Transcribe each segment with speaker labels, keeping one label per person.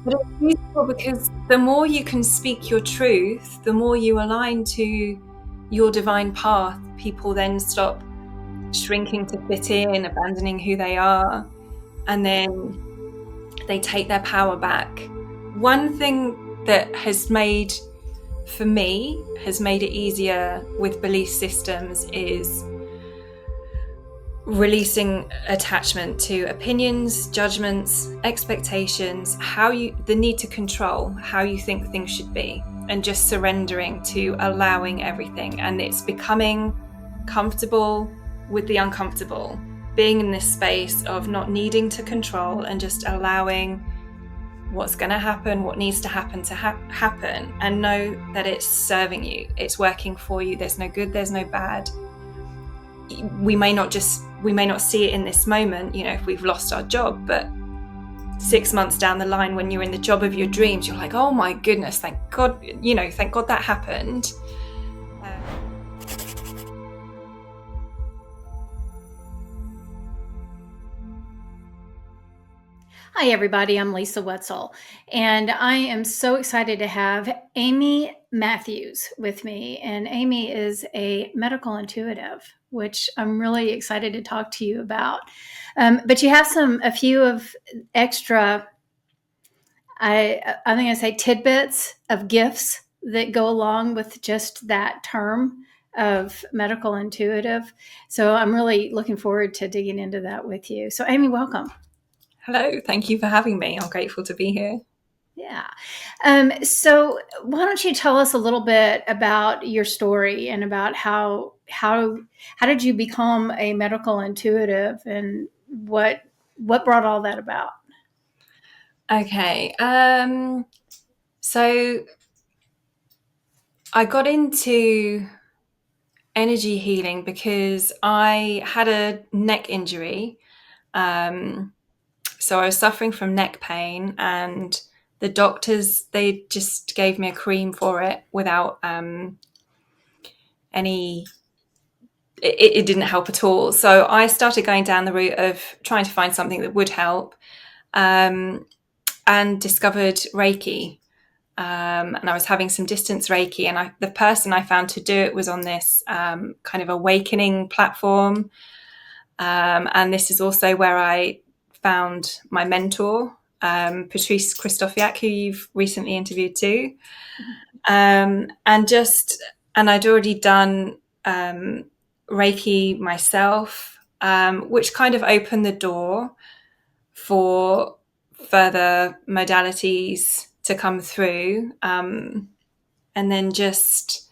Speaker 1: But it's useful because the more you can speak your truth, the more you align to your divine path, people then stop shrinking to fit in, abandoning who they are, and then they take their power back. One thing that has made, for me, has made it easier with belief systems is releasing attachment to opinions, judgments, expectations, the need to control how you think things should be, and just surrendering to allowing everything. And it's becoming comfortable with the uncomfortable, being in this space of not needing to control and just allowing what's going to happen, what needs to happen happen, and know that it's serving you, it's working for you. There's no good, there's no bad. We may not see it in this moment, if we've lost our job, but 6 months down the line, when you're in the job of your dreams, you're like, oh my goodness, thank God that happened.
Speaker 2: Hi, everybody. I'm Lisa Wetsel, and I am so excited to have Amy Matthews with me. And Amy is a medical intuitive, which I'm really excited to talk to you about. But you have a few of extra, I'm going to say tidbits of gifts that go along with just that term of medical intuitive. So I'm really looking forward to digging into that with you. So Amy, welcome.
Speaker 1: Hello, thank you for having me. I'm grateful to be here.
Speaker 2: Yeah. So why don't you tell us a little bit about your story and about how did you become a medical intuitive, and what brought all that about?
Speaker 1: Okay. So I got into energy healing because I had a neck injury. So I was suffering from neck pain, and the doctors, they just gave me a cream for it without it didn't help at all. So I started going down the route of trying to find something that would help, and discovered Reiki. And I was having some distance Reiki, and the person I found to do it was on this kind of awakening platform. And this is also where I found my mentor, Patrice Christofiak, who you've recently interviewed too. And I'd already done Reiki myself, which kind of opened the door for further modalities to come through. And then just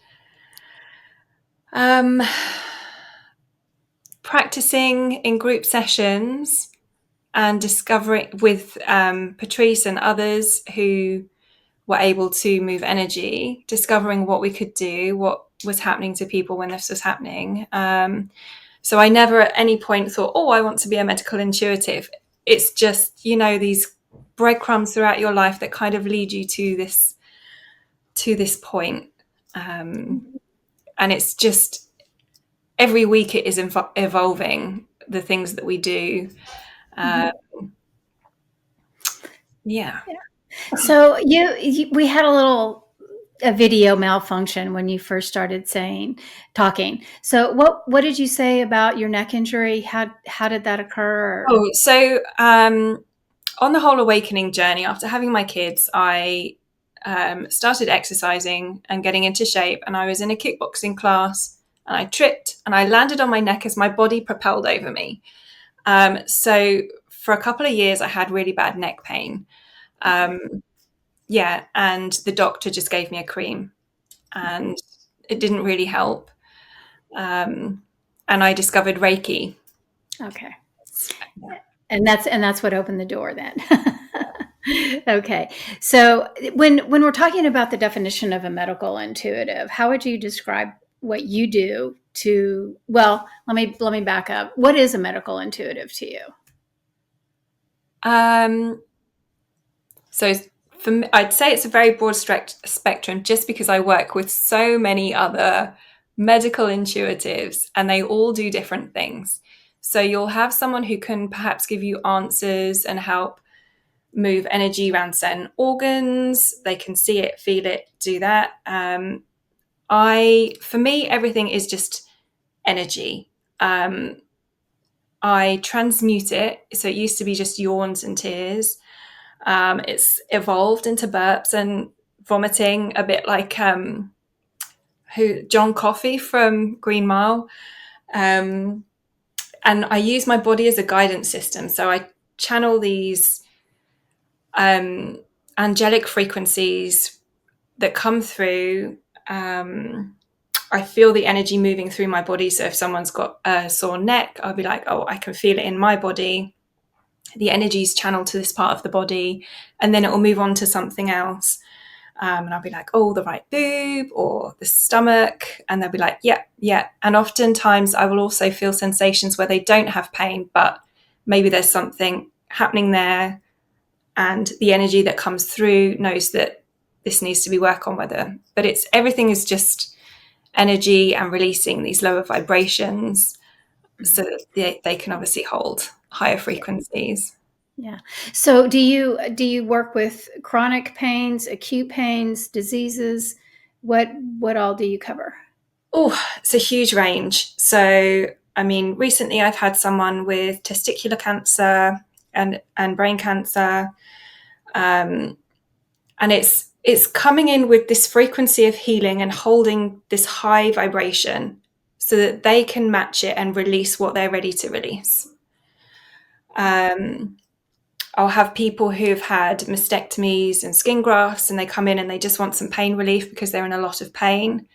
Speaker 1: practicing in group sessions and discovering with Patrice and others who were able to move energy, discovering what we could do, what was happening to people when this was happening. So I never at any point thought, oh, I want to be a medical intuitive. It's just, these breadcrumbs throughout your life that kind of lead you to this point. And it's just every week it is evolving, the things that we do. Yeah.
Speaker 2: So we had a video malfunction when you first started talking. So what did you say about your neck injury? How did that occur?
Speaker 1: So on the whole awakening journey, after having my kids, I started exercising and getting into shape, and I was in a kickboxing class, and I tripped and I landed on my neck as my body propelled over me. So for a couple of years, I had really bad neck pain. And the doctor just gave me a cream, and it didn't really help. And I discovered Reiki.
Speaker 2: Okay. And that's what opened the door then. Okay. So when we're talking about the definition of a medical intuitive, how would you describe what you do let me back up. What is a medical intuitive to you?
Speaker 1: So for me, I'd say it's a very broad spectrum, just because I work with so many other medical intuitives and they all do different things. So you'll have someone who can perhaps give you answers and help move energy around certain organs. They can see it, feel it, do that. For me, everything is just energy. I transmute it. So it used to be just yawns and tears. It's evolved into burps and vomiting, a bit like John Coffey from Green Mile. And I use my body as a guidance system. So I channel these angelic frequencies that come through. I feel the energy moving through my body. So if someone's got a sore neck, I'll be like, oh, I can feel it in my body. The energy is channeled to this part of the body, and then it will move on to something else. And I'll be like, oh, the right boob or the stomach. And they'll be like, yeah, yeah. And oftentimes I will also feel sensations where they don't have pain, but maybe there's something happening there. And the energy that comes through knows that this needs to be worked on, but everything is just energy and releasing these lower vibrations so that they can obviously hold higher frequencies.
Speaker 2: Yeah. So do you work with chronic pains, acute pains, diseases? What all do you cover?
Speaker 1: Oh, it's a huge range. So, I mean, recently I've had someone with testicular cancer and brain cancer, um, and it's coming in with this frequency of healing and holding this high vibration so that they can match it and release what they're ready to release. I'll have people who've had mastectomies and skin grafts, and they come in and they just want some pain relief because they're in a lot of pain.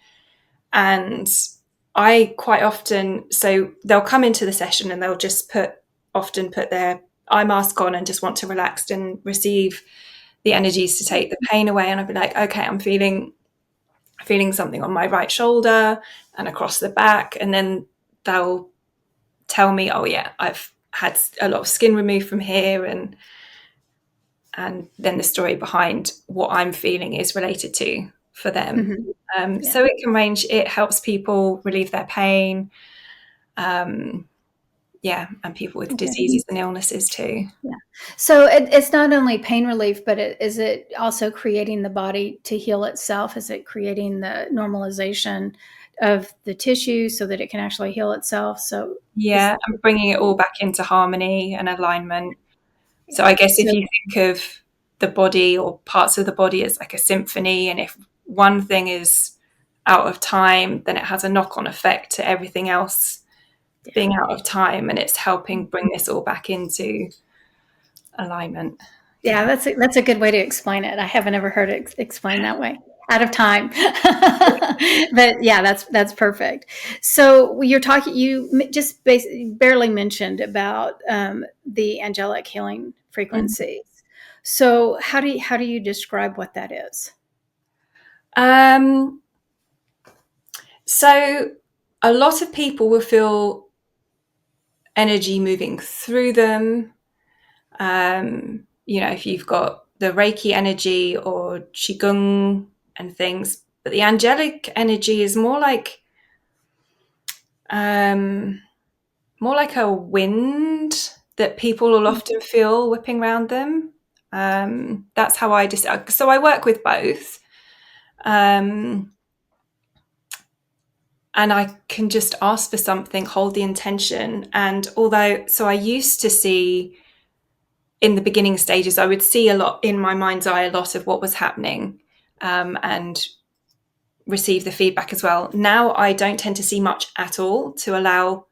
Speaker 1: And I quite often, so they'll come into the session and they'll just often put their eye mask on and just want to relax and receive the energies to take the pain away. And I'll be like, okay, I'm feeling something on my right shoulder and across the back. And then they'll tell me, oh yeah, I've had a lot of skin removed from here, and then the story behind what I'm feeling is related to for them.
Speaker 2: Mm-hmm. Yeah.
Speaker 1: So it can range. It helps people relieve their pain. And people with
Speaker 2: Okay.
Speaker 1: diseases and illnesses too.
Speaker 2: Yeah. So it's not only pain relief, but is it also creating the body to heal itself? Is it creating the normalization of the tissue so that it can actually heal itself? So
Speaker 1: Yeah, and bringing it all back into harmony and alignment. So I guess if
Speaker 2: so
Speaker 1: you think of the body or parts of the body as like a symphony, and if one thing is out of time, then it has a knock-on effect to everything else being out of time, and it's helping bring this all back into alignment.
Speaker 2: Yeah, that's a good way to explain it. I haven't ever heard it explained that way. Out of time, but yeah, that's perfect. So you're talking. You just barely mentioned about the angelic healing frequencies. So how do you describe what that is?
Speaker 1: Um, so a lot of people will feel energy moving through them. If you've got the Reiki energy or Qigong and things, but the angelic energy is more like a wind that people will often feel whipping around them. That's how I decide. So I work with both. And I can just ask for something, hold the intention. And so I used to see in the beginning stages, I would see a lot in my mind's eye, a lot of what was happening, and receive the feedback as well. Now I don't tend to see much at all to allow,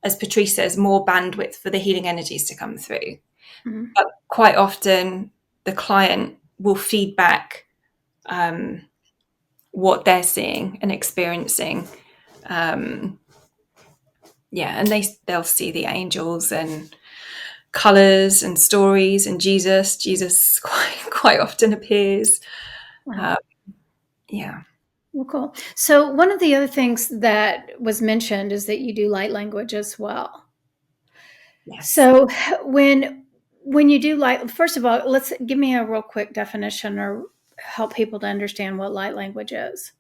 Speaker 1: as Patrice says, more bandwidth for the healing energies to come through.
Speaker 2: Mm-hmm.
Speaker 1: But quite often the client will feedback what they're seeing and experiencing. And they'll see the angels and colors and stories, and Jesus quite often appears.
Speaker 2: Wow.
Speaker 1: Yeah.
Speaker 2: Well, cool. So one of the other things that was mentioned is that you do light language as well.
Speaker 1: Yes.
Speaker 2: So when you do light, first of all, let's give me a real quick definition or help people to understand what light language is.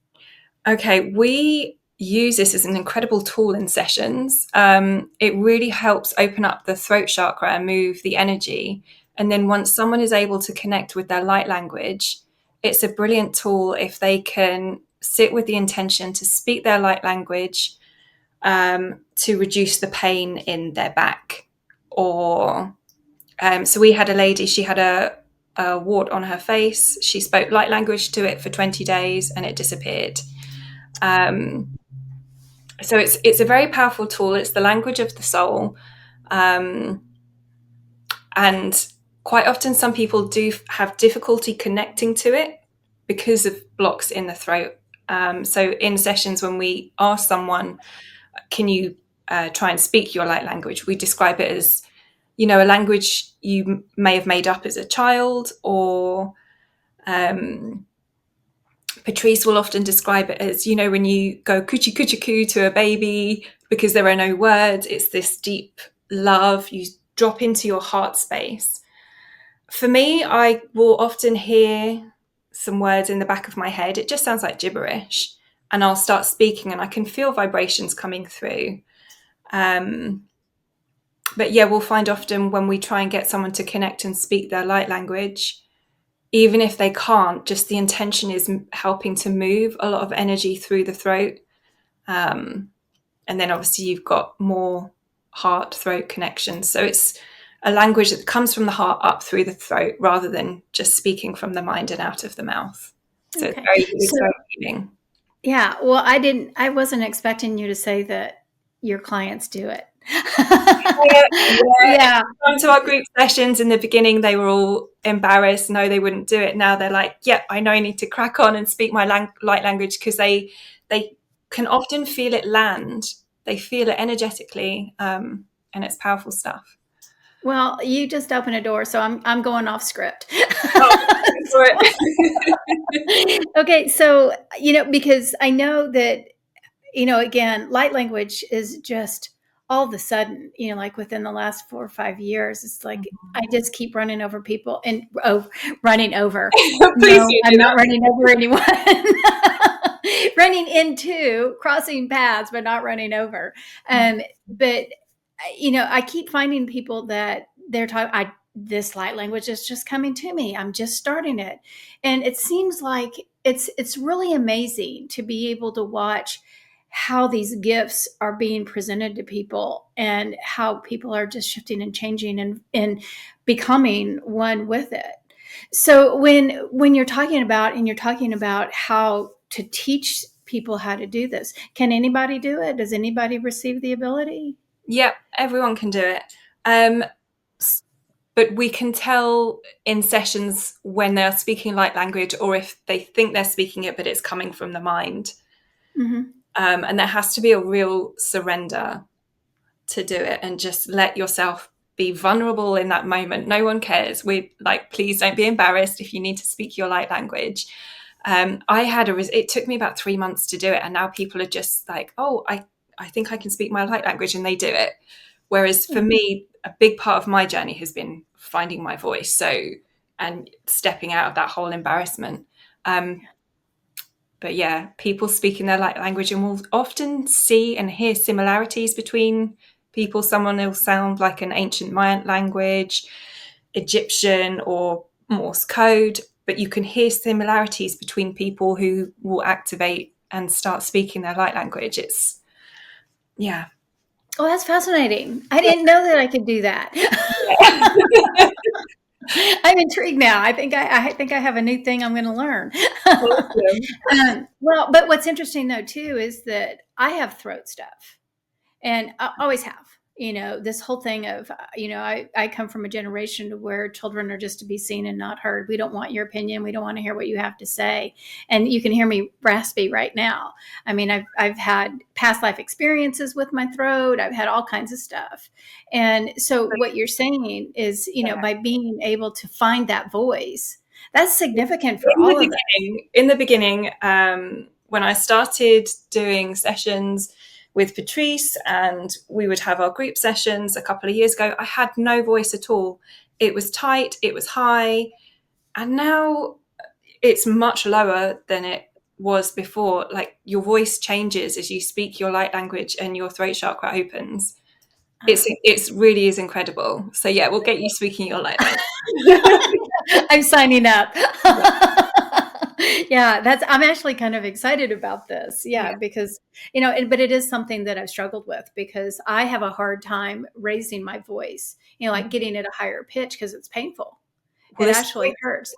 Speaker 1: Okay, we use this as an incredible tool in sessions. It really helps open up the throat chakra and move the energy And then once someone is able to connect with their light language, it's a brilliant tool if they can sit with the intention to speak their light language, to reduce the pain in their back. Or so we had a lady, she had a wart on her face. She spoke light language to it for 20 days and it disappeared. So it's a very powerful tool. It's the language of the soul. Um, and quite often some people do have difficulty connecting to it because of blocks in the throat. So in sessions when we ask someone, can you try and speak your light language, we describe it as, a language you may have made up as a child, or Patrice will often describe it as, when you go coochie coochie coo to a baby because there are no words, it's this deep love. You drop into your heart space. For me, I will often hear some words in the back of my head. It just sounds like gibberish. And I'll start speaking and I can feel vibrations coming through. But yeah, we'll find often when we try and get someone to connect and speak their light language, even if they can't, just the intention is helping to move a lot of energy through the throat. And then obviously you've got more heart throat connections. So it's a language that comes from the heart up through the throat rather than just speaking from the mind and out of the mouth. So
Speaker 2: Okay.
Speaker 1: it's very healing.
Speaker 2: Yeah. Well, I wasn't expecting you to say that your clients do it. Yeah.
Speaker 1: Come to our group sessions in the beginning, they were all embarrassed. No, they wouldn't do it. Now they're like, yeah, I know I need to crack on and speak my light language, because they can often feel it land. They feel it energetically, and it's powerful stuff.
Speaker 2: Well, you just opened a door, so I'm going off script.
Speaker 1: Oh, for it.
Speaker 2: Okay, so because I know that again, light language is just all of a sudden, like within the last 4 or 5 years, it's like I just keep running over people and running over.
Speaker 1: Please
Speaker 2: No,
Speaker 1: do
Speaker 2: I'm not
Speaker 1: that.
Speaker 2: running over anyone. Running into, crossing paths, but not running over. But I keep finding people that they're talking. This light language is just coming to me. I'm just starting it, and it seems like it's really amazing to be able to watch how these gifts are being presented to people and how people are just shifting and changing and becoming one with it. So when you're talking about how to teach people how to do this, can anybody do it? Does anybody receive the ability?
Speaker 1: Yep, everyone can do it. But we can tell in sessions when they're speaking light language, or if they think they're speaking it, but it's coming from the mind.
Speaker 2: Mm-hmm.
Speaker 1: And there has to be a real surrender to do it, and just let yourself be vulnerable in that moment. No one cares. Please don't be embarrassed if you need to speak your light language. It took me about 3 months to do it, and now people are just like, oh, I think I can speak my light language, and they do it. Whereas for me, a big part of my journey has been finding my voice, and stepping out of that whole embarrassment. But yeah, people speaking their light language, and we'll often see and hear similarities between people. Someone will sound like an ancient Mayan language, Egyptian, or Morse code, but you can hear similarities between people who will activate and start speaking their light language. Yeah.
Speaker 2: Oh, that's fascinating. I didn't know that I could do that. I'm intrigued now. I think I have a new thing I'm going to learn.
Speaker 1: Awesome.
Speaker 2: Well, but what's interesting though too is that I have throat stuff, and I always have. This whole thing of I come from a generation where children are just to be seen and not heard. We don't want your opinion. We don't want to hear what you have to say. And you can hear me raspy right now. I mean, I've had past life experiences with my throat. I've had all kinds of stuff. And so what you're saying is, by being able to find that voice, that's significant for all of us.
Speaker 1: In the beginning, when I started doing sessions with Patrice, and we would have our group sessions a couple of years ago, I had no voice at all. It was tight, it was high, and now it's much lower than it was before. Like, your voice changes as you speak your light language and your throat chakra opens. It's really is incredible. So yeah, we'll get you speaking your light language.
Speaker 2: I'm signing up.
Speaker 1: Yeah,
Speaker 2: Yeah, I'm actually kind of excited about this. Yeah,
Speaker 1: yeah.
Speaker 2: because, but it is something that I've struggled with because I have a hard time raising my voice, like getting at a higher pitch because it's painful.
Speaker 1: Well,
Speaker 2: It
Speaker 1: this
Speaker 2: actually hurts.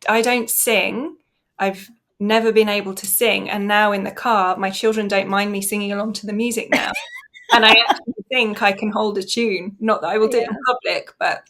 Speaker 1: I don't sing. I've never been able to sing, and now in the car, my children don't mind me singing along to the music now. And I actually think I can hold a tune. Not that I will do it in
Speaker 2: Yeah.
Speaker 1: public, but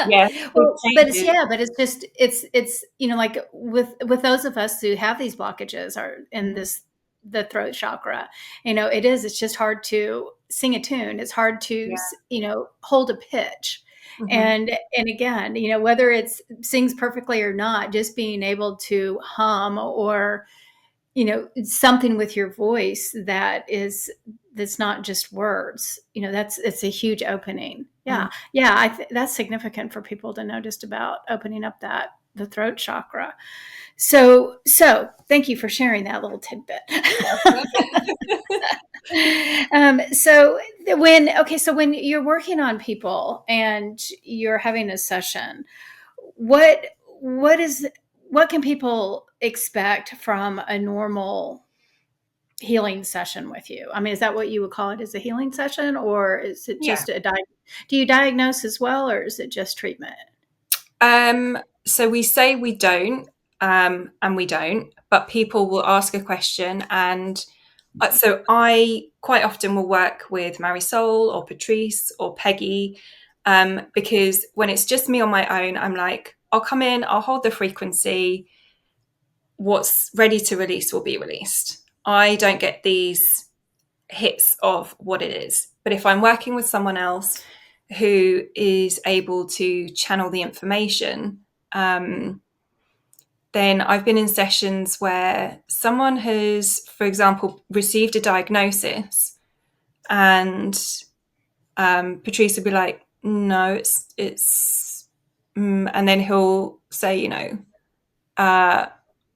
Speaker 1: yeah, big
Speaker 2: Well,
Speaker 1: changes.
Speaker 2: but it's just it's like with those of us who have these blockages are in
Speaker 1: Mhm.
Speaker 2: this the throat chakra, it's just hard to sing a tune. It's hard to
Speaker 1: Yeah.
Speaker 2: hold a pitch.
Speaker 1: Mhm.
Speaker 2: And again, whether it's sings perfectly or not, just being able to hum or something with your voice that's not just words, it's a huge opening.
Speaker 1: Mm.
Speaker 2: Yeah, that's significant for people to know, just about opening up the throat chakra. So thank you for sharing that little tidbit. So when you're working on people and you're having a session, what what is what can people expect from a normal healing session with you? I mean, is that what you would call it, as a healing session, or is it
Speaker 1: Yeah.
Speaker 2: just do you diagnose as well, or is it just treatment?
Speaker 1: So we say we don't, and we don't, but people will ask a question, and so I quite often will work with Marisol or Patrice or Peggy, because when it's just me on my own, I'm like, I'll come in, I'll hold the frequency. What's ready to release will be released. I don't get these hits of what it is. But if I'm working with someone else who is able to channel the information, then I've been in sessions where someone has, for example, received a diagnosis, and Patrice will be like, "No, and then he'll say, uh,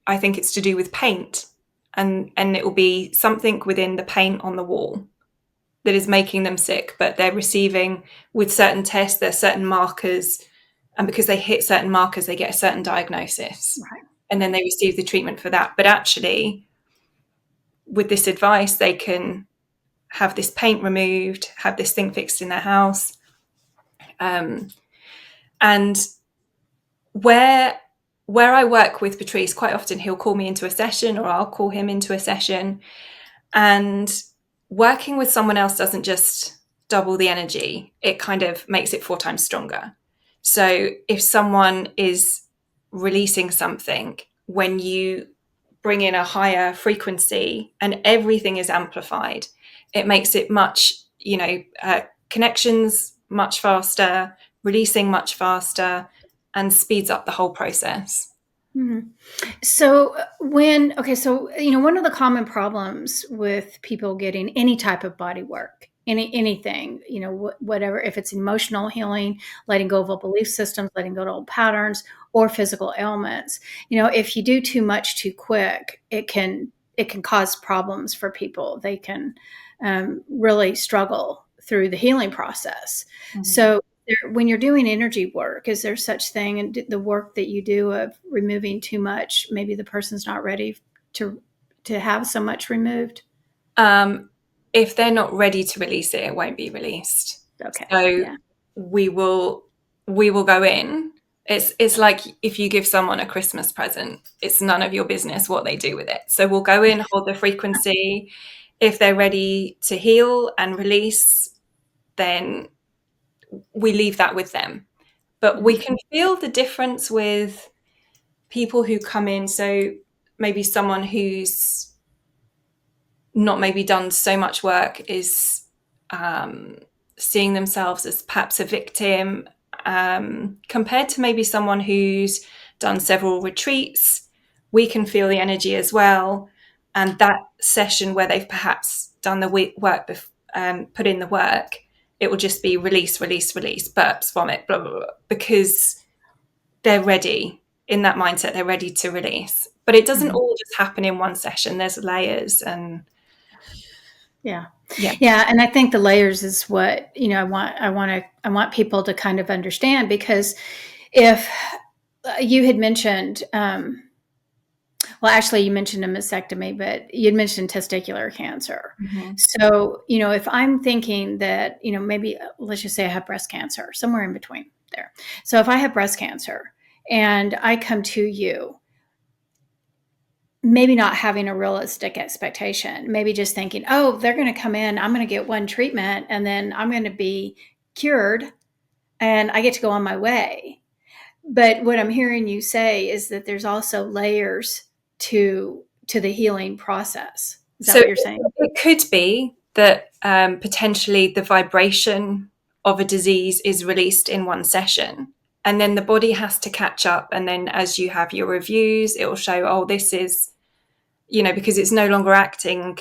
Speaker 1: I think it's to do with paint, and it will be something within the paint on the wall that is making them sick, but they're receiving, with certain tests, there's certain markers, and because they hit certain markers, they get a certain diagnosis,
Speaker 2: Right.
Speaker 1: and then they receive the treatment for that. But actually, with this advice, they can have this paint removed, have this thing fixed in their house, and where I work with Patrice, quite often he'll call me into a session, or I'll call him into a session, and working with someone else doesn't just double the energy, it kind of makes it 4 times stronger. So if someone is releasing something, when you bring in a higher frequency and everything is amplified, it makes it much, connections much faster, releasing much faster, and speeds up the whole process.
Speaker 2: Mhm. So one of the common problems with people getting any type of body work, anything, whatever, if it's emotional healing, letting go of old belief systems, letting go of old patterns, or physical ailments, if you do too much too quick, it can cause problems for people. They can really struggle through the healing process.
Speaker 1: Mm-hmm.
Speaker 2: So when you're doing energy work, is there such thing, and the work that you do of removing too much, maybe the person's not ready to have so much removed?
Speaker 1: Um, if they're not ready to release it, it won't be released.
Speaker 2: Okay.
Speaker 1: So
Speaker 2: Yeah.
Speaker 1: we will go in. It's like if you give someone a Christmas present, it's none of your business what they do with it. So we'll go in, hold the frequency. If they're ready to heal and release, then we leave that with them. But we
Speaker 2: Mhm.
Speaker 1: can feel the difference with people who come in. So maybe someone who's not maybe done so much work is seeing themselves as perhaps a victim, compared to maybe someone who's done several retreats. We can feel the energy as well, and that session where they've perhaps done the work, put in the work, it will just be release, release, release, burps, vomit, blah blah blah, because they're ready. In that mindset, they're ready to release. But it doesn't
Speaker 2: Mhm.
Speaker 1: all just happen in one session. There's layers, and
Speaker 2: Yeah.
Speaker 1: Yeah.
Speaker 2: Yeah. And I think the layers is what, I want people to kind of understand, because if you had mentioned, well, actually, you mentioned a mastectomy, but you'd mentioned testicular cancer.
Speaker 1: Mm-hmm.
Speaker 2: So, if I'm thinking that, maybe let's just say I have breast cancer, somewhere in between there. So, if I have breast cancer and I come to you, maybe not having a realistic expectation, maybe just thinking, oh, they're going to come in, I'm going to get one treatment, and then I'm going to be cured and I get to go on my way. But what I'm hearing you say is that there's also layers to the healing process. Is that
Speaker 1: So
Speaker 2: what you're saying?
Speaker 1: it could be that potentially the vibration of a disease is released in one session, and then the body has to catch up. And then as you have your reviews, it will show, oh, this is, because it's no longer acting,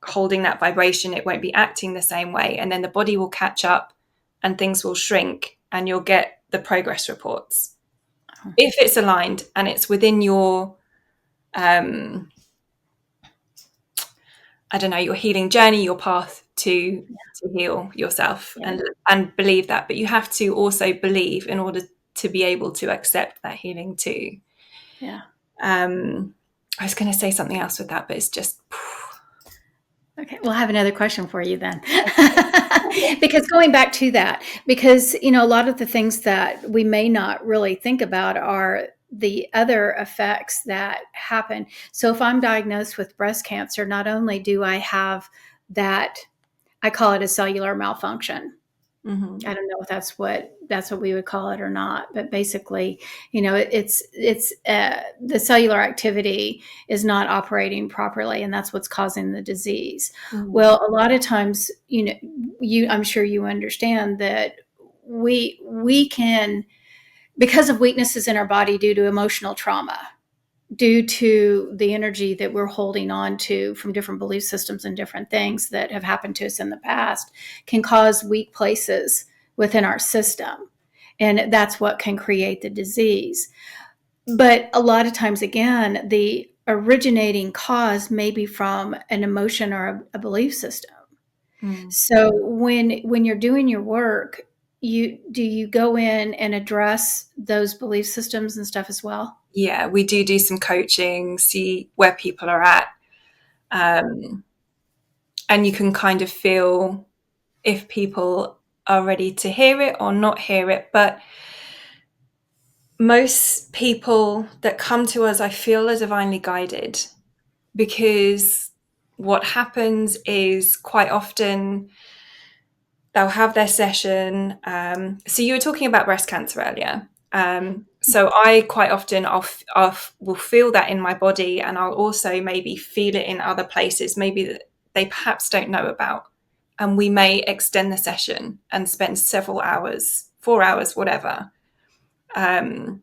Speaker 1: holding that vibration, it won't be acting the same way. And then the body will catch up and things will shrink and you'll get the progress reports. If it's aligned and it's within your I don't know, your healing journey, your path to heal yourself,
Speaker 2: Yeah.
Speaker 1: and believe that. But you have to also believe in order to be able to accept that healing too.
Speaker 2: Yeah.
Speaker 1: I was going to say something else with that, but it's just
Speaker 2: Okay. Well, I have another question for you then. Because going back to that, because, a lot of the things that we may not really think about are the other effects that happen. So if I'm diagnosed with breast cancer, not only do I have that, I call it a cellular malfunction.
Speaker 1: mhm.
Speaker 2: I don't know if that's what we would call it or not, but basically, it's the cellular activity is not operating properly, and that's what's causing the disease.
Speaker 1: Mhm.
Speaker 2: Well, a lot of times, I'm sure you understand that we can, because of weaknesses in our body due to emotional trauma, due to the energy that we're holding on to from different belief systems and different things that have happened to us in the past, can cause weak places within our system. And that's what can create the disease. But a lot of times, again, the originating cause may be from an emotion or a belief system.
Speaker 1: Mm.
Speaker 2: So when you're doing your work, you go in and address those belief systems and stuff as well?
Speaker 1: Yeah, we do some coaching, see where people are at, um, and you can kind of feel if people are ready to hear it or not hear it. But most people that come to us, I feel, are divinely guided, because what happens is quite often they'll have their session. So you were talking about breast cancer earlier. So I quite often will feel that in my body, and I'll also maybe feel it in other places, maybe that they perhaps don't know about. And we may extend the session and spend several hours, 4 hours, whatever. And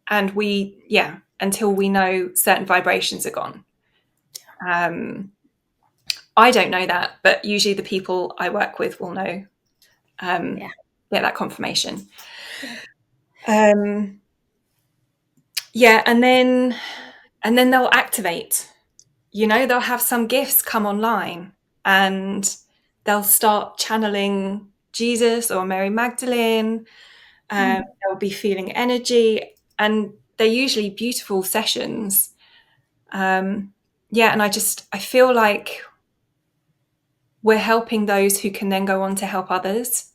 Speaker 1: until we know certain vibrations are gone. I don't know that, but usually the people I work with will know,
Speaker 2: Yeah.
Speaker 1: get that confirmation.
Speaker 2: Yeah.
Speaker 1: Um, yeah, and then they'll activate. They'll have some gifts come online, and they'll start channeling Jesus or Mary Magdalene. They'll be feeling energy, and they're usually beautiful sessions. Yeah, and I feel like we're helping those who can then go on to help others.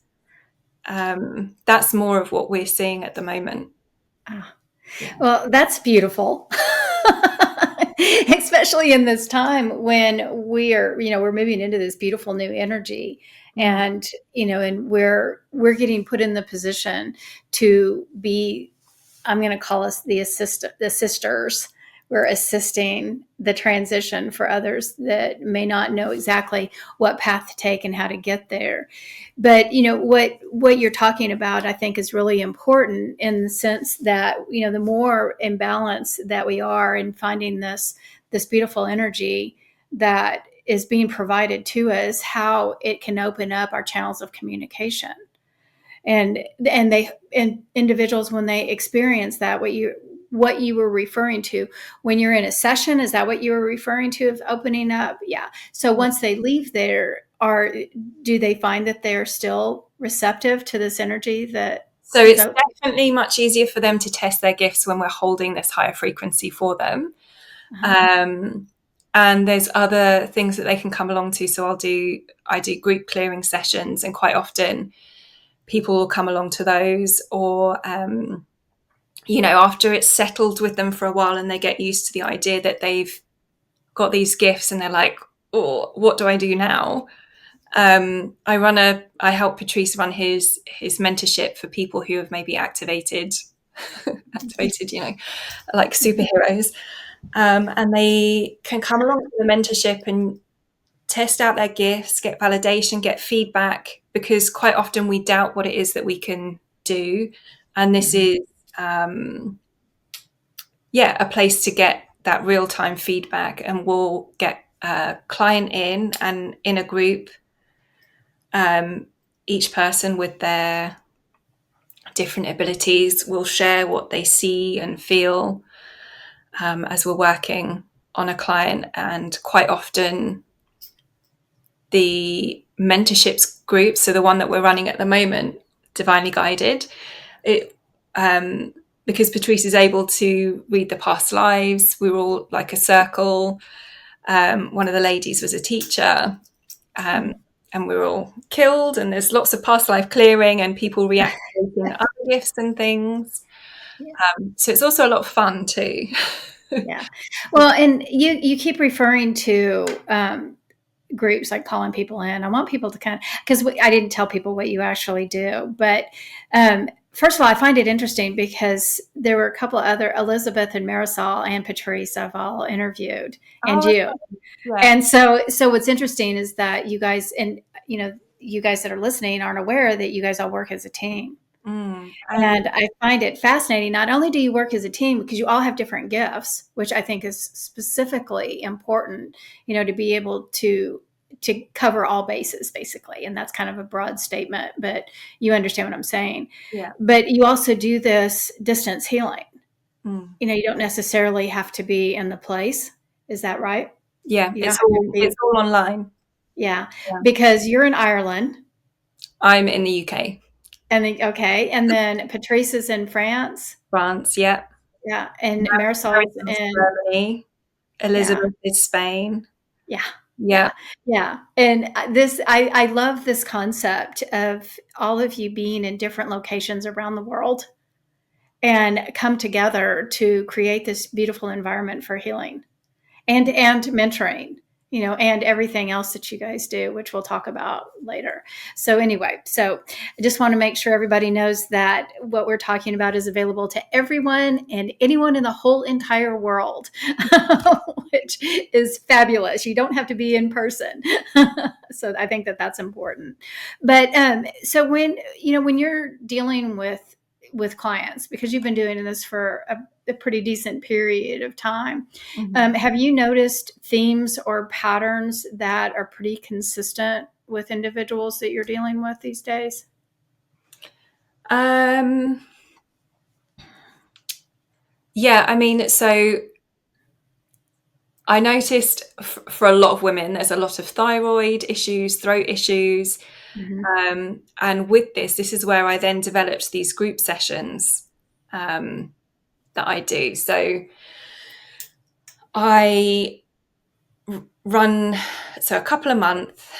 Speaker 1: That's more of what we're seeing at the moment.
Speaker 2: Ah.
Speaker 1: Yeah.
Speaker 2: Well, that's beautiful. Especially in this time when we're moving into this beautiful new energy,
Speaker 1: Mm.
Speaker 2: and we're getting put in the position to be, I'm going to call us the sisters. We're assisting the transition for others that may not know exactly what path to take and how to get there. But what you're talking about, I think, is really important in the sense that the more in balance that we are in finding this beautiful energy that is being provided to us, how it can open up our channels of communication. And individuals, when they experience that, what you were referring to when you're in a session. Is that what you were referring to of opening up? Yeah. So once they leave there, do they find that they're still receptive to this energy that
Speaker 1: So
Speaker 2: is
Speaker 1: it's
Speaker 2: out?
Speaker 1: definitely much easier for them to test their gifts when we're holding this higher frequency for them.
Speaker 2: Uh-huh.
Speaker 1: And there's other things that they can come along to. So I do group clearing sessions, and quite often people will come along to those, or after it's settled with them for a while and they get used to the idea that they've got these gifts and they're like, oh, what do I do now? I help Patrice run his mentorship for people who have maybe activated, like superheroes. And they can come along to the mentorship and test out their gifts, get validation, get feedback, because quite often we doubt what it is that we can do. And this is, a place to get that real-time feedback. And we'll get a client in, and in a group, each person with their different abilities will share what they see and feel as we're working on a client. And quite often the mentorships group, so the one that we're running at the moment, Divinely Guided, it because Patrice is able to read the past lives, we were all like a circle. One of the ladies was a teacher, and we were all killed, and there's lots of past life clearing and people reactivating other gifts and things.
Speaker 2: Yeah.
Speaker 1: So it's also a lot of fun too.
Speaker 2: Yeah. Well, and you keep referring to groups, like calling people in. I want people to kind of, because I didn't tell people what you actually do, but first of all, I find it interesting because there were a couple of other, Elizabeth and Marisol and Patrice, I've all interviewed, and
Speaker 1: Oh,
Speaker 2: you.
Speaker 1: yeah.
Speaker 2: And so what's interesting is that you guys, and you guys that are listening aren't aware that you guys all work as a team.
Speaker 1: And
Speaker 2: And I find it fascinating. Not only do you work as a team, because you all have different gifts, which I think is specifically important, to be able to cover all bases, basically. And that's kind of a broad statement, but you understand what I'm saying.
Speaker 1: yeah.
Speaker 2: But you also do this distance healing.
Speaker 1: Mm.
Speaker 2: You don't necessarily have to be in the place. Is that right?
Speaker 1: Yeah,
Speaker 2: You don't have to
Speaker 1: it's
Speaker 2: be.
Speaker 1: all online.
Speaker 2: Yeah.
Speaker 1: Yeah.
Speaker 2: Because you're in Ireland.
Speaker 1: I'm in the UK.
Speaker 2: And then, okay. And then Patrice is in France.
Speaker 1: France, yeah.
Speaker 2: Yeah. And Marisol's
Speaker 1: Mary's
Speaker 2: in,
Speaker 1: Germany.
Speaker 2: yeah.
Speaker 1: Elizabeth is Spain.
Speaker 2: Yeah.
Speaker 1: Yeah.
Speaker 2: Yeah. Yeah. And I love this concept of all of you being in different locations around the world and come together to create this beautiful environment for healing and mentoring, and everything else that you guys do, which we'll talk about later. So anyway, I just want to make sure everybody knows that what we're talking about is available to everyone and anyone in the whole entire world, which is fabulous. You don't have to be in person. So I think that that's important. But so when you're dealing with clients, because you've been doing this for a pretty decent period of time, have you noticed themes or patterns that are pretty consistent with individuals that you're dealing with these days?
Speaker 1: Yeah, I mean, so I noticed for a lot of women, there's a lot of thyroid issues, throat issues. And with this is where I then developed these group sessions that I do. So I run a couple of months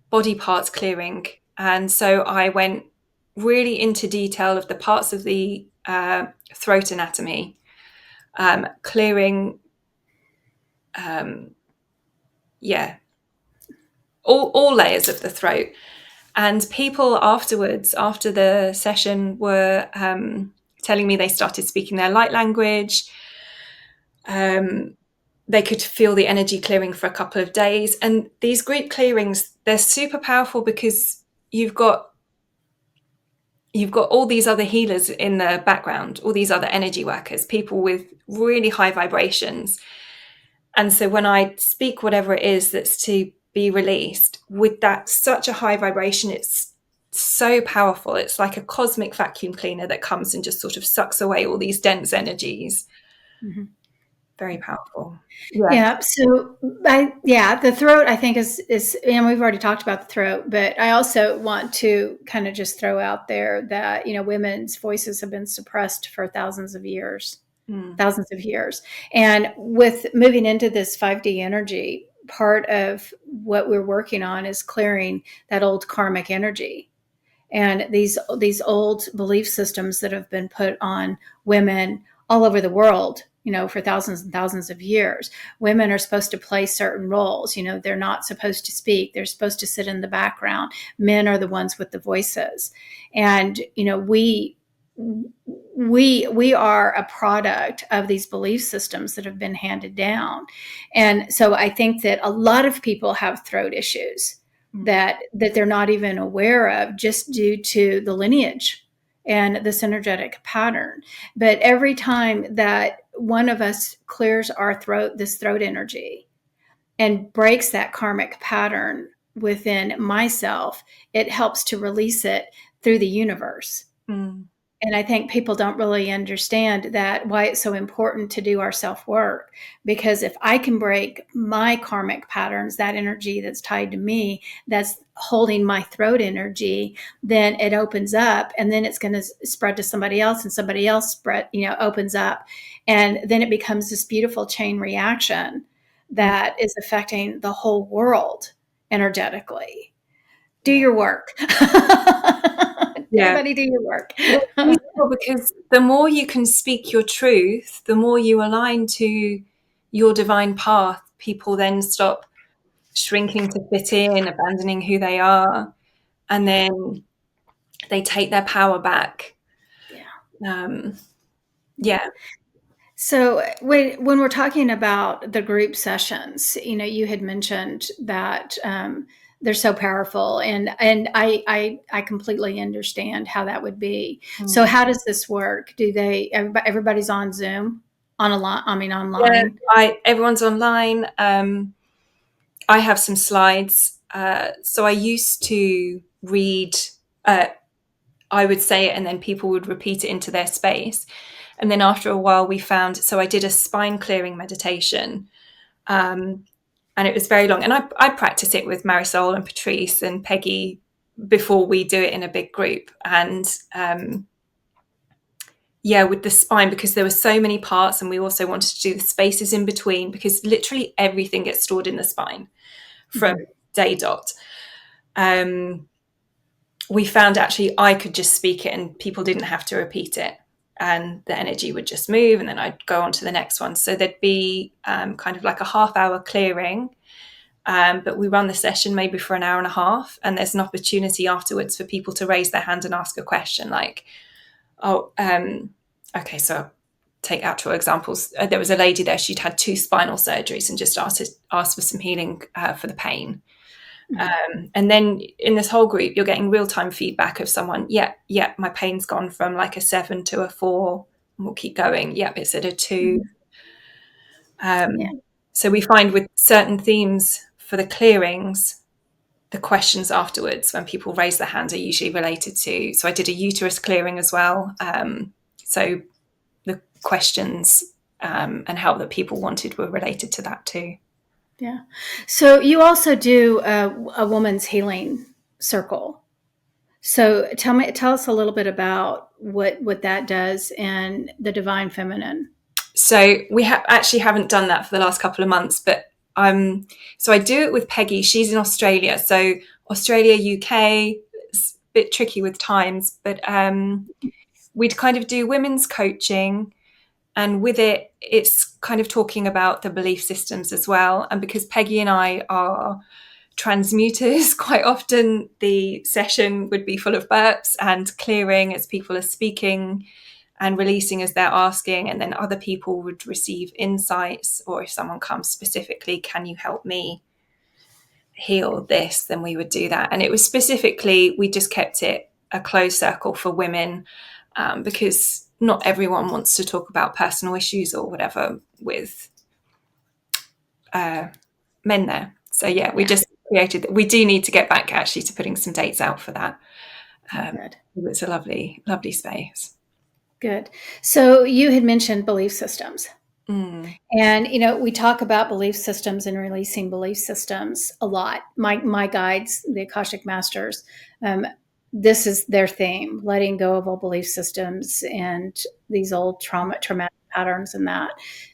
Speaker 1: body parts clearing, and so I went really into detail of the parts of the throat anatomy, clearing all layers of the throat. And people afterwards, after the session, were telling me they started speaking their light language. They could feel the energy clearing for a couple of days. And these group clearings, they're super powerful because you've got all these other healers in the background, all these other energy workers, people with really high vibrations. And so when I speak whatever it is that's to be released with that such a high vibration, it's so powerful. It's like a cosmic vacuum cleaner that comes and just sort of sucks away all these dense energies.
Speaker 2: Mm-hmm.
Speaker 1: Very powerful. Yeah.
Speaker 2: Yeah. So, the throat, I think and we've already talked about the throat, but I also want to kind of just throw out there that, women's voices have been suppressed for thousands of years. And with moving into this 5D energy, part of what we're working on is clearing that old karmic energy and these old belief systems that have been put on women all over the world, for thousands and thousands of years. Women are supposed to play certain roles. They're not supposed to speak. They're supposed to sit in the background. Men are the ones with the voices. And, we are a product of these belief systems that have been handed down. And so I think that a lot of people have throat issues that they're not even aware of, just due to the lineage and this energetic pattern. But every time that one of us clears this throat energy and breaks that karmic pattern within myself, it helps to release it through the universe.
Speaker 1: Mm.
Speaker 2: And I think people don't really understand that, why it's so important to do our self-work. Because if I can break my karmic patterns, that energy that's tied to me, that's holding my throat energy, then it opens up, and then it's going to spread to somebody else, and somebody else opens up. And then it becomes this beautiful chain reaction that is affecting the whole world energetically. Do your work.
Speaker 1: Yeah.
Speaker 2: Everybody do your work.
Speaker 1: Because the more you can speak your truth, the more you align to your divine path, people then stop shrinking to fit in, abandoning who they are, and then they take their power back. Yeah.
Speaker 2: So when we're talking about the group sessions, you had mentioned that they're so powerful, and I completely understand how that would be. So how does this work? Do everybody's on Zoom, online?
Speaker 1: Everyone's online. I have some slides. So I used to read, I would say it and then people would repeat it into their space. And then after a while so I did a spine clearing meditation. And it was very long. And I practice it with Marisol and Patrice and Peggy before we do it in a big group. And with the spine, because there were so many parts, and we also wanted to do the spaces in between, because literally everything gets stored in the spine from day dot. We found actually I could just speak it and people didn't have to repeat it, and the energy would just move, and then I'd go on to the next one. So there'd be kind of like a half-hour clearing, but we run the session maybe for an hour and a half, and there's an opportunity afterwards for people to raise their hand and ask a question, like, okay, so take actual examples. There was a lady there, she'd had 2 spinal surgeries and just asked for some healing for the pain. And then in this whole group, you're getting real-time feedback of someone, my pain's gone from like a 7 to a 4, and we'll keep going. It's at a 2. So we find with certain themes for the clearings, the questions afterwards when people raise their hands are usually related to, so I did a uterus clearing as well. So the questions and help that people wanted were related to that too.
Speaker 2: Yeah. So you also do a woman's healing circle. So tell us a little bit about what that does in the divine feminine.
Speaker 1: So we actually haven't done that for the last couple of months, but so I do it with Peggy. She's in Australia, so Australia, UK. It's a bit tricky with times, but we'd kind of do women's coaching, and with it, it's kind of talking about the belief systems as well. And because Peggy and I are transmuters, quite often the session would be full of burps and clearing as people are speaking and releasing as they're asking, and then other people would receive insights, or if someone comes specifically, can you help me heal this, then we would do that. And it was specifically, we just kept it a closed circle for women, because not everyone wants to talk about personal issues or whatever with men there. So we just created, we do need to get back actually to putting some dates out for that.
Speaker 2: Good.
Speaker 1: It's a lovely, lovely space.
Speaker 2: Good. So you had mentioned belief systems.
Speaker 1: Mm.
Speaker 2: And we talk about belief systems and releasing belief systems a lot. My guides, the Akashic Masters, um, this is their theme: letting go of old belief systems and these old traumatic patterns, and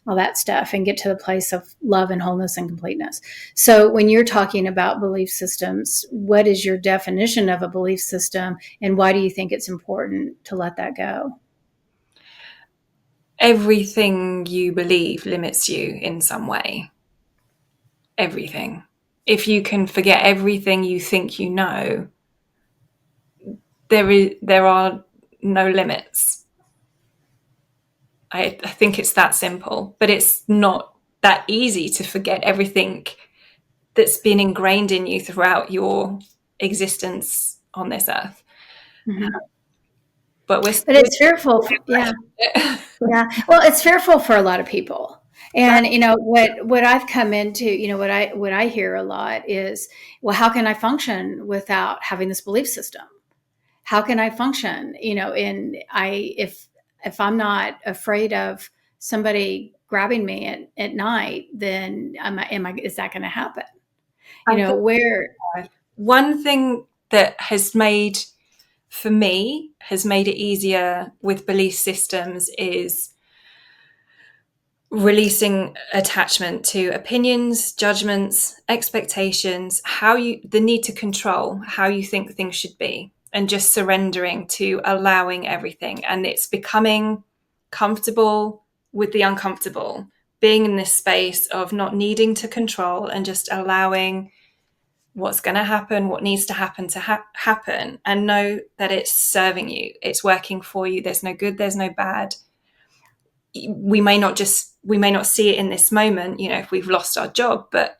Speaker 2: all that stuff, and get to the place of love and wholeness and completeness. So, when you're talking about belief systems, what is your definition of a belief system, and why do you think it's important to let that go?
Speaker 1: Everything you believe limits you in some way. Everything. If you can forget everything you think you know, there are no limits. I think it's that simple, but it's not that easy to forget everything that's been ingrained in you throughout your existence on this earth.
Speaker 2: Mm-hmm.
Speaker 1: But
Speaker 2: But it's fearful. Yeah.
Speaker 1: it.
Speaker 2: Yeah. Well, it's fearful for a lot of people. And what I've come into, what I hear a lot is, well, how can I function without having this belief system? How can I function? If I'm not afraid of somebody grabbing me at night, then is that going to happen?
Speaker 1: I think
Speaker 2: Where
Speaker 1: one thing that for me, has made it easier with belief systems is releasing attachment to opinions, judgments, expectations, the need to control how you think things should be, and just surrendering to allowing everything. And it's becoming comfortable with the uncomfortable, being in this space of not needing to control and just allowing what's going to happen, what needs to happen happen, and know that it's serving you, it's working for you. There's no good, there's no bad. We may not see it in this moment, if we've lost our job, but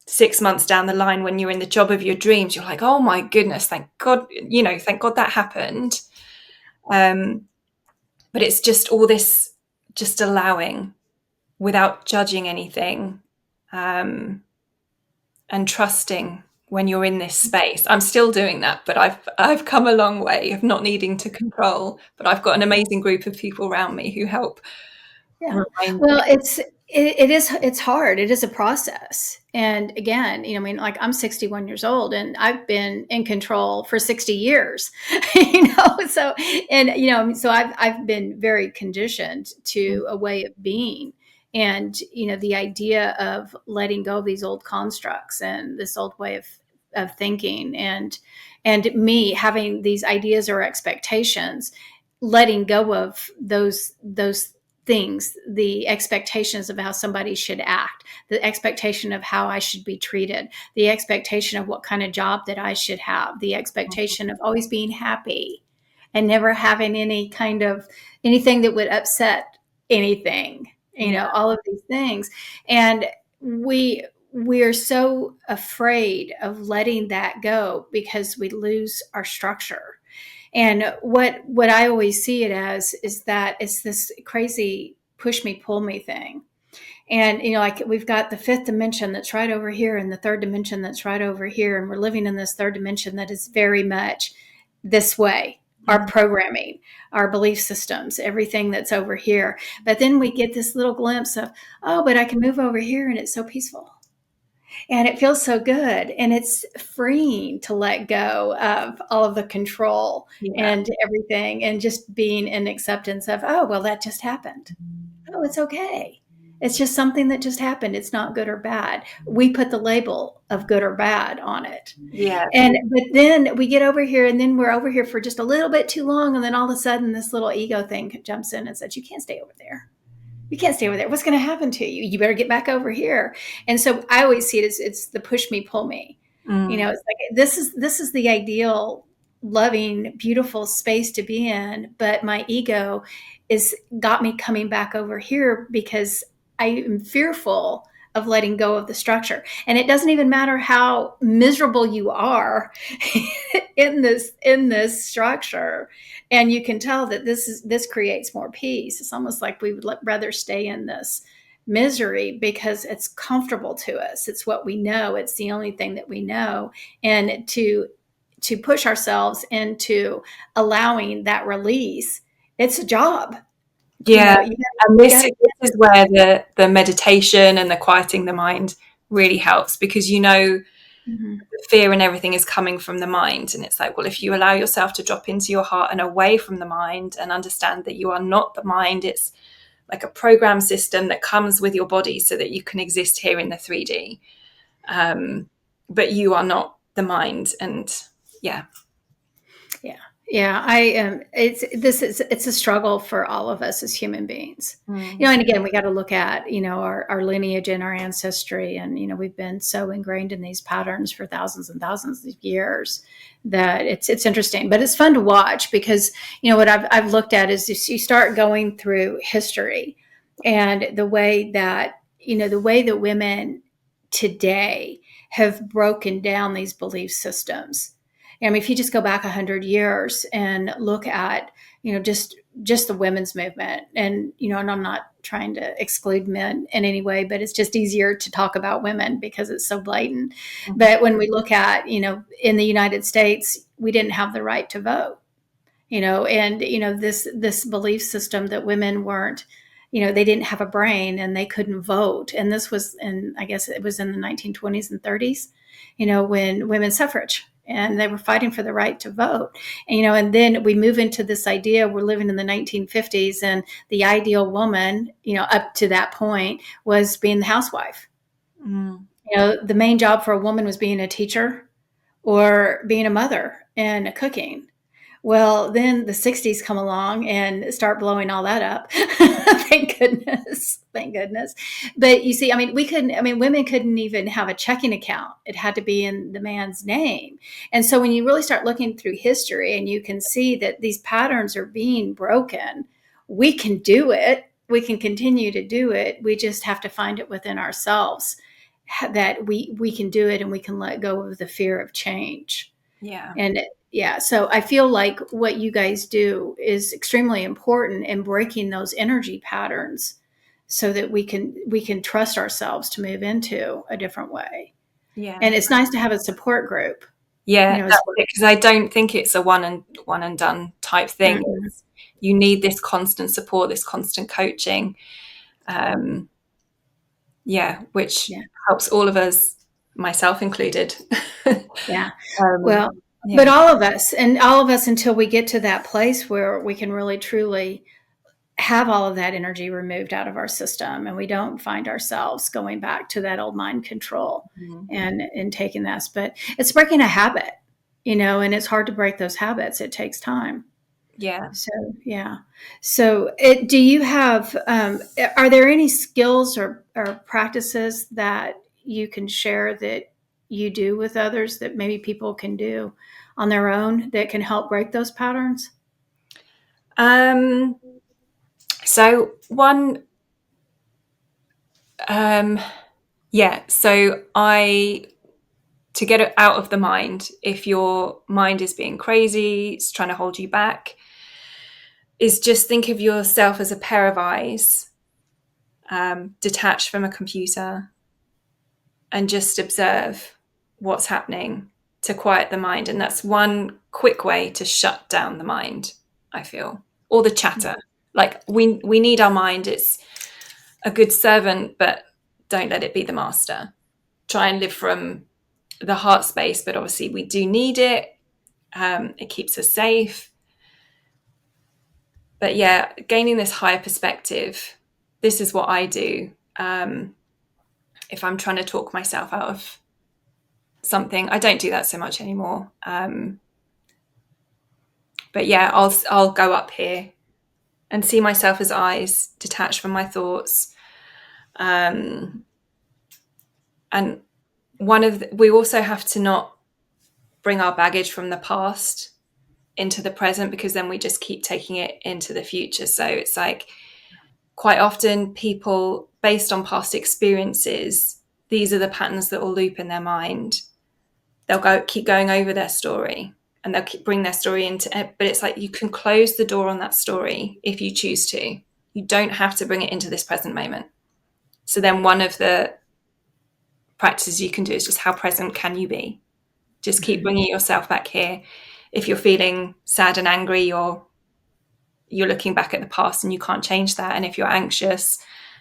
Speaker 1: 6 months down the line, when you're in the job of your dreams, you're like, oh my goodness, thank God that happened. But it's just all this, just allowing without judging anything, and trusting when you're in this space. I'm still doing that, but I've come a long way of not needing to control, but I've got an amazing group of people around me who help
Speaker 2: Yeah.
Speaker 1: remind
Speaker 2: Well,
Speaker 1: me.
Speaker 2: it's hard. It is a process. And again, like I'm 61 years old and I've been in control for 60 years, so, and, so I've been very conditioned to a way of being. And, the idea of letting go of these old constructs and this old way of thinking, and me having these ideas or expectations, letting go of those things, the expectations of how somebody should act, the expectation of how I should be treated, the expectation of what kind of job that I should have, the expectation of always being happy and never having anything that would upset anything,
Speaker 1: Yeah.
Speaker 2: all of these things. And we are so afraid of letting that go because we lose our structure. And what I always see it as is that it's this crazy push me, pull me thing. And, like we've got the fifth dimension that's right over here and the third dimension that's right over here. And we're living in this third dimension that is very much this way. Our programming, our belief systems, everything that's over here. But then we get this little glimpse of, oh, but I can move over here and it's so peaceful. And it feels so good. And it's freeing to let go of all of the control
Speaker 1: Yeah.
Speaker 2: and everything, and just being in acceptance of, oh, well, that just happened. Oh, it's okay. It's just something that just happened. It's not good or bad. We put the label of good or bad on it.
Speaker 1: Yeah.
Speaker 2: But then we get over here and then we're over here for just a little bit too long. And then all of a sudden this little ego thing jumps in and says, you can't stay over there. You can't stay over there. What's going to happen to you? You better get back over here. And so I always see it as it's the push me, pull me. It's like this is the ideal, loving, beautiful space to be in. But my ego is got me coming back over here because I am fearful of letting go of the structure. And it doesn't even matter how miserable you are in this structure. And you can tell that this creates more peace. It's almost like we would rather stay in this misery because it's comfortable to us. It's what we know. It's the only thing that we know. And to push ourselves into allowing that release, it's a job.
Speaker 1: Yeah. And
Speaker 2: You
Speaker 1: this
Speaker 2: got to.
Speaker 1: is where the meditation and the quieting the mind really helps, because
Speaker 2: Mhm.
Speaker 1: the fear and everything is coming from the mind. And it's like, well, if you allow yourself to drop into your heart and away from the mind and understand that you are not the mind, it's like a program system that comes with your body so that you can exist here in the 3D. But you are not the mind. And yeah.
Speaker 2: Yeah. Yeah, I am. It's a struggle for all of us as human beings,
Speaker 1: Mm.
Speaker 2: and again, we got to look at our lineage and our ancestry, and we've been so ingrained in these patterns for thousands and thousands of years that it's interesting, but it's fun to watch because what I've looked at is if you start going through history and the way that women today have broken down these belief systems. I mean, if you just go back 100 years and look at, just the women's movement, and and I'm not trying to exclude men in any way, but it's just easier to talk about women because it's so blatant.
Speaker 1: Mhm.
Speaker 2: But when we look at, in the United States, we didn't have the right to vote, and this belief system that women weren't, they didn't have a brain and they couldn't vote, and this was in, I guess it was in the 1920s and 30s, when women's suffrage, and they were fighting for the right to vote. And then we move into this idea, we're living in the 1950s, and the ideal woman, up to that point, was being the housewife.
Speaker 1: Mm.
Speaker 2: The main job for a woman was being a teacher or being a mother and cooking. Well, then the 60s come along and start blowing all that up. Thank goodness. Thank goodness. But you see, I mean, women couldn't even have a checking account. It had to be in the man's name. And so when you really start looking through history and you can see that these patterns are being broken, we can do it. We can continue to do it. We just have to find it within ourselves that we can do it, and we can let go of the fear of change.
Speaker 1: Yeah.
Speaker 2: And yeah, so I feel like what you guys do is extremely important in breaking those energy patterns so that we can trust ourselves to move into a different way.
Speaker 1: Yeah.
Speaker 2: And it's nice to have a support group,
Speaker 1: Yeah,
Speaker 2: as
Speaker 1: that's it. Because I don't think it's a one and done type thing.
Speaker 2: well.
Speaker 1: You need this constant support, this constant coaching. Um, yeah, which
Speaker 2: Yeah.
Speaker 1: helps all of us, myself included.
Speaker 2: Yeah.
Speaker 1: um,
Speaker 2: Well, but
Speaker 1: yeah.
Speaker 2: all of us until we get to that place where we can really truly have all of that energy removed out of our system, and we don't find ourselves going back to that old mind control
Speaker 1: Mhm.
Speaker 2: and taking this. But it's breaking a habit, and it's hard to break those habits. It takes time.
Speaker 1: Yeah.
Speaker 2: So yeah. So do you have are there any skills or practices that you can share that you do with others that maybe people can do on their own that can help break those patterns?
Speaker 1: Um, so one, um, yeah. So to get it out of the mind, if your mind is being crazy, it's trying to hold you back, is just think of yourself as a pair of eyes, detached from a computer, and just observe what's happening to quiet the mind. And that's one quick way to shut down the mind, I feel, or the chatter. Like we need our mind. It's a good servant, but don't let it be the master. Try and live from the heart space, but obviously we do need it. It keeps us safe. But yeah, gaining this higher perspective, this is what I do. If I'm trying to talk myself out of something, I don't do that so much anymore. But yeah, I'll go up here and see myself as eyes, detached from my thoughts. Um, and we also have to not bring our baggage from the past into the present, because then we just keep taking it into the future. So it's like quite often people, based on past experiences, these are the patterns that will loop in their mind. They'll keep going over their story, and they'll bring their story into it. But it's like you can close the door on that story if you choose to. You don't have to bring it into this present moment. So then one of the practices you can do is just how present can you be? Just keep bringing yourself back here. If you're feeling sad and angry, you're looking back at the past and you can't change that. And if you're anxious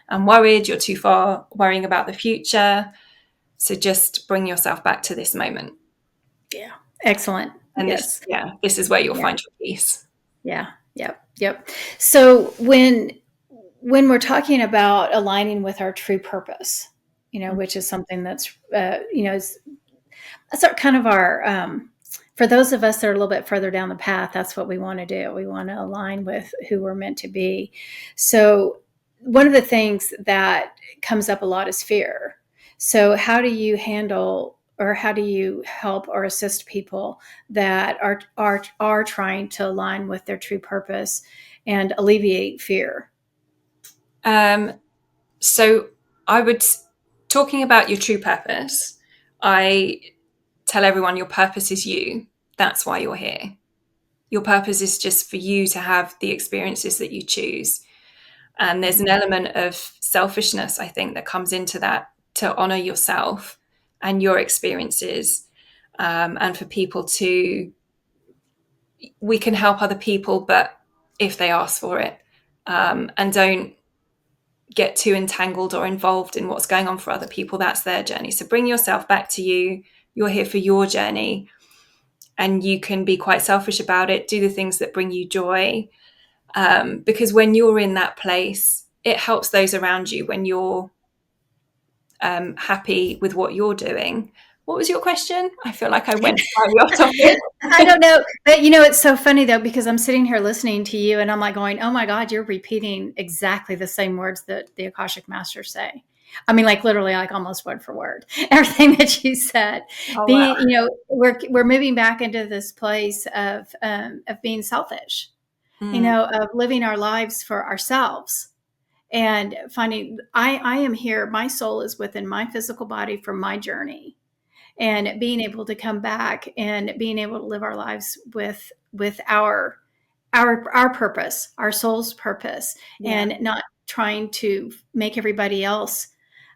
Speaker 1: and worried, you're too far worrying about the future. So just bring yourself back to this moment.
Speaker 2: Yeah. Excellent.
Speaker 1: And
Speaker 2: Yes.
Speaker 1: this is where you'll
Speaker 2: Yeah.
Speaker 1: find your peace.
Speaker 2: Yeah. Yep. Yep. So when we're talking about aligning with our true purpose, which is something that's, that's our kind of our, for those of us that are a little bit further down the path, that's what we want to do. We want to align with who we're meant to be. So one of the things that comes up a lot is fear. So how do you handle, or how do you help or assist people that are trying to align with their true purpose and alleviate fear?
Speaker 1: So I would, talking about your true purpose, I tell everyone your purpose is you. That's why you're here. Your purpose is just for you to have the experiences that you choose. And there's an element of selfishness, I think, that comes into that, to honor yourself and your experiences, and for people to, we can help other people, but if they ask for it, and don't get too entangled or involved in what's going on for other people. That's their journey. So bring yourself back to you. You're here for your journey, and you can be quite selfish about it. Do the things that bring you joy, because when you're in that place, it helps those around you when you're happy with what you're doing. What was your question? I feel like I went slightly off topic.
Speaker 2: I don't know, but it's so funny though, because I'm sitting here listening to you and I'm like going, oh my God, you're repeating exactly the same words that the Akashic Masters say. I mean, like literally, like almost word for word, everything that you said.
Speaker 1: Oh, wow.
Speaker 2: Being, we're moving back into this place of being selfish, of living our lives for ourselves, and finding I am here. My soul is within my physical body for my journey, and being able to come back and being able to live our lives with our purpose, our soul's purpose, and not trying to make everybody else.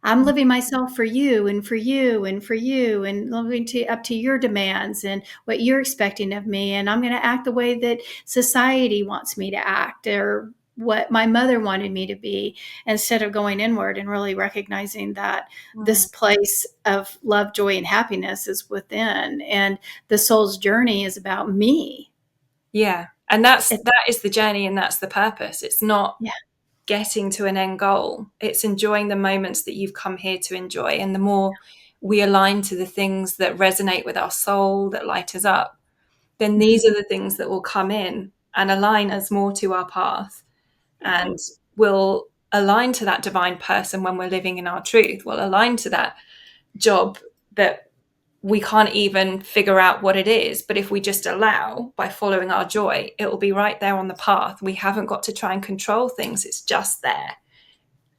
Speaker 2: I'm living myself for you and for you and for you, and living up to your demands and what you're expecting of me. And I'm going to act the way that society wants me to act, or what my mother wanted me to be, instead of going inward and really recognizing that this place of love, joy, and happiness is within, and the soul's journey is about me.
Speaker 1: Yeah. And that is the journey, and that's the purpose. It's not getting to an end goal. It's enjoying the moments that you've come here to enjoy. And the more we align to the things that resonate with our soul, that light us up, then these are the things that will come in and align us more to our path, and will align to that divine person when we're living in our truth. We'll align to that job that we can't even figure out what it is. But if we just allow, by following our joy, it will be right there on the path. We haven't got to try and control things. It's just there.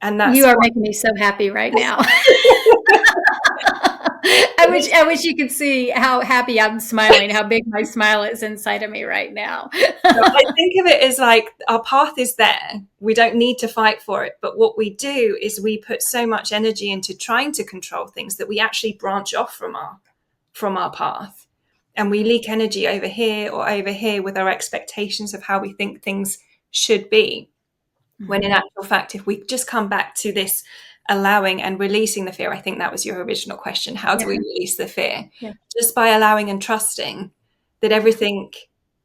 Speaker 1: And that's
Speaker 2: You are making me so happy right now. I wish you could see how happy I'm smiling, how big my smile is inside of me right now.
Speaker 1: So I think of it as like our path is there. We don't need to fight for it. But what we do is we put so much energy into trying to control things that we actually branch off from our path. And we leak energy over here or over here with our expectations of how we think things should be. When in actual fact, if we just come back to this allowing and releasing the fear, I think that was your original question. How do we release the fear?
Speaker 2: Yeah.
Speaker 1: Just by allowing and trusting that everything,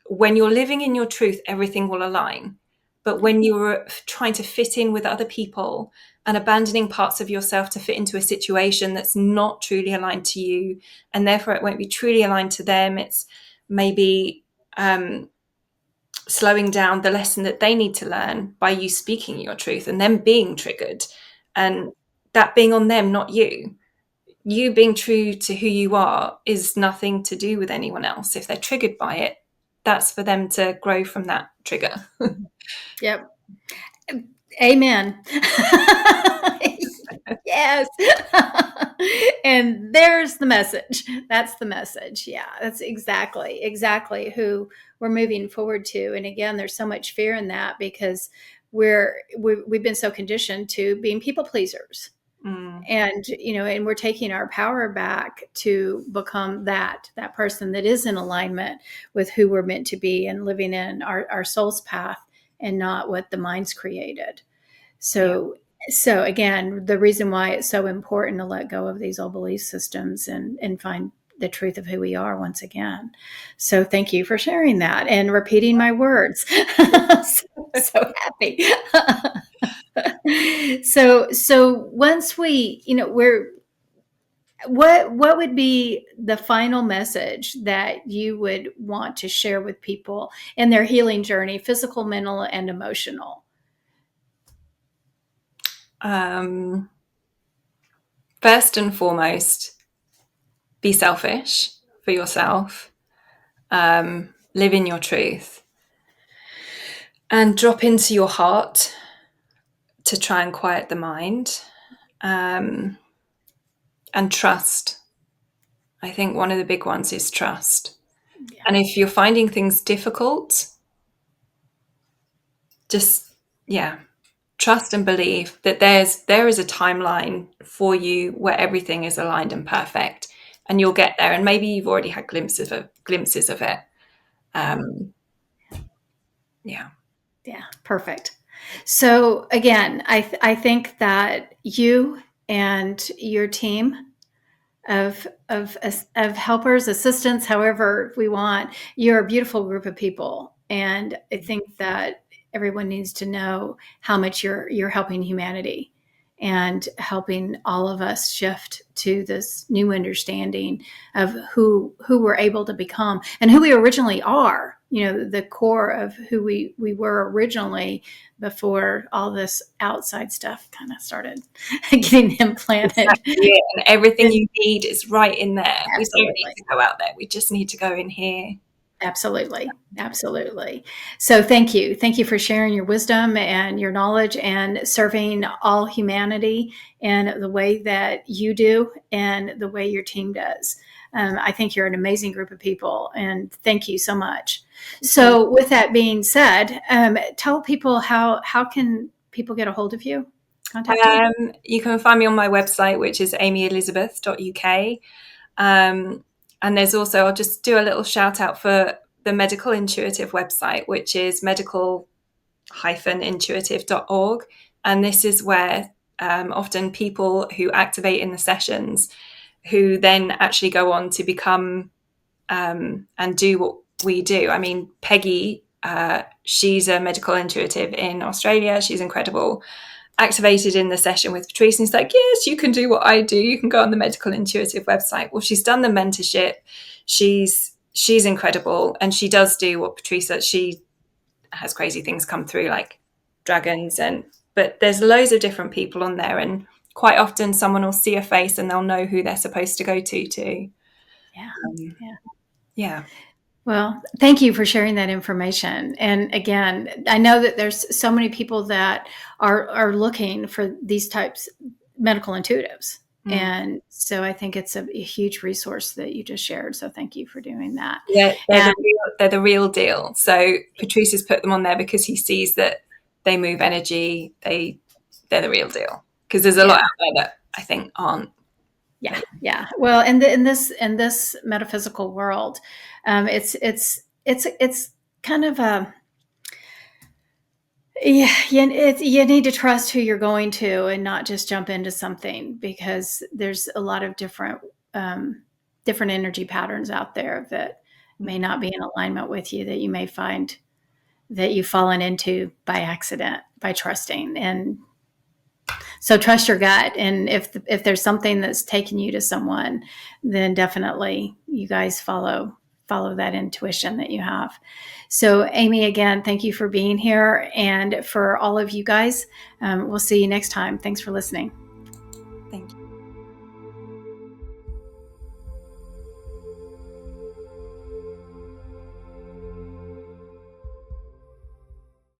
Speaker 1: when you're living in your truth, everything will align. But when you're trying to fit in with other people and abandoning parts of yourself to fit into a situation that's not truly aligned to you, and therefore it won't be truly aligned to them, it's maybe slowing down the lesson that they need to learn by you speaking your truth and them being triggered, and that being on them, not you. You being true to who you are is nothing to do with anyone else. If they're triggered by it, that's for them to grow from that trigger.
Speaker 2: Yep. Amen. Yes. And there's the message. That's the message. Yeah, that's exactly who we're moving forward to. And again, there's so much fear in that, because we've been so conditioned to being people pleasers. And, and we're taking our power back to become that person that is in alignment with who we're meant to be and living in our soul's path and not what the mind's created. So, so again, the reason why it's so important to let go of these old belief systems and find the truth of who we are once again. So thank you for sharing that and repeating my words. so happy. So once we, what would be the final message that you would want to share with people in their healing journey, physical, mental, and emotional?
Speaker 1: First and foremost, be selfish for yourself, live in your truth, and drop into your heart to try and quiet the mind, and trust. I think one of the big ones is trust. Yeah. And if you're finding things difficult, just, trust and believe that there is a timeline for you where everything is aligned and perfect, and you'll get there. And maybe you've already had glimpses of it.
Speaker 2: Yeah, perfect. So again, I think that you and your team of helpers, assistants, however we want, you're a beautiful group of people, and I think that everyone needs to know how much you're helping humanity and helping all of us shift to this new understanding of who we're able to become and who we originally are. The core of who we were originally before all this outside stuff kind of started getting implanted.
Speaker 1: Yeah, and everything you need is right in there. Absolutely. We don't need to go out there. We just need to go in here.
Speaker 2: Absolutely. Absolutely. So thank you. Thank you for sharing your wisdom and your knowledge and serving all humanity in the way that you do and the way your team does. I think you're an amazing group of people, and thank you so much. So with that being said, tell people how can people get a hold of you? Contact you?
Speaker 1: You can find me on my website, which is amyelizabeth.uk. And there's also, I'll just do a little shout out for the Medical Intuitive website, which is medical-intuitive.org. And this is where often people who activate in the sessions, who then actually go on to become and do what we do. I mean, Peggy, she's a medical intuitive in Australia. She's incredible. Activated in the session with Patrice, and he's like, yes, you can do what I do. You can go on the Medical Intuitive website. Well, she's done the mentorship. She's incredible, and she does do what Patrice says. She has crazy things come through, like dragons, but there's loads of different people on there, and quite often someone will see a face and they'll know who they're supposed to go to too. Yeah.
Speaker 2: Well, thank you for sharing that information. And again, I know that there's so many people that are looking for these types medical intuitives. And so I think it's a huge resource that you just shared. So thank you for doing that.
Speaker 1: Yeah, they're the real deal. So Patrice has put them on there because he sees that they move energy. They're the real deal, because there's a lot out there that I think aren't.
Speaker 2: Yeah. Well, in this metaphysical world, it's kind of a you need to trust who you're going to and not just jump into something, because there's a lot of different energy patterns out there that may not be in alignment with you, that you may find that you've fallen into by accident by trusting. And so trust your gut. And if there's something that's taking you to someone, then definitely you guys follow that intuition that you have. So Amy, again, thank you for being here. And for all of you guys, we'll see you next time. Thanks for listening.
Speaker 1: Thank you.